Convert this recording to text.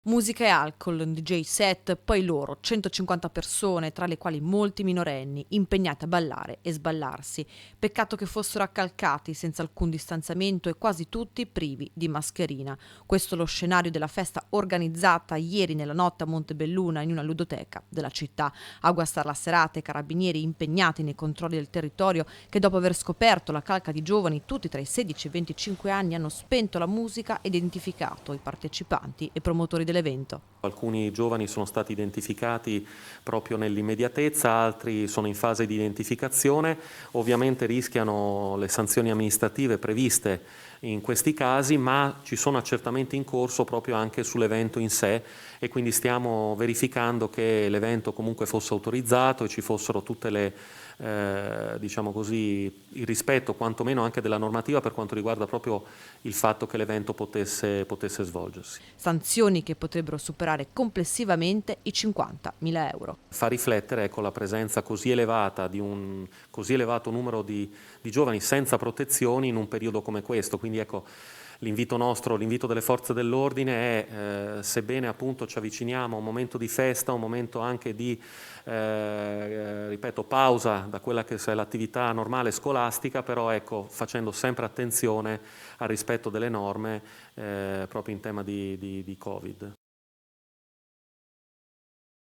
Musica e alcol, un DJ set, poi loro, 150 persone, tra le quali molti minorenni, impegnati a ballare e sballarsi. Peccato che fossero accalcati, senza alcun distanziamento e quasi tutti privi di mascherina. Questo è lo scenario della festa organizzata ieri nella notte a Montebelluna in una ludoteca della città. A guastare la serata i carabinieri impegnati nei controlli del territorio che dopo aver scoperto la calca di giovani, tutti tra i 16 e i 25 anni, hanno spento la musica e identificato i partecipanti e promotori dell'evento. Alcuni giovani sono stati identificati proprio nell'immediatezza, altri sono in fase di identificazione, ovviamente rischiano le sanzioni amministrative previste in questi casi, ma ci sono accertamenti in corso proprio anche sull'evento in sé e quindi stiamo verificando che l'evento comunque fosse autorizzato e ci fossero tutte le diciamo così, il rispetto quantomeno anche della normativa per quanto riguarda proprio il fatto che l'evento potesse svolgersi. Sanzioni che potrebbero superare complessivamente i 50.000 euro. Fa riflettere, ecco, la presenza così elevata di un così elevato numero di giovani senza protezioni in un periodo come questo. Quindi ecco, l'invito delle forze dell'ordine è, sebbene appunto ci avviciniamo a un momento di festa, un momento anche di, ripeto, pausa da quella che è l'attività normale scolastica, però ecco, facendo sempre attenzione al rispetto delle norme proprio in tema di Covid.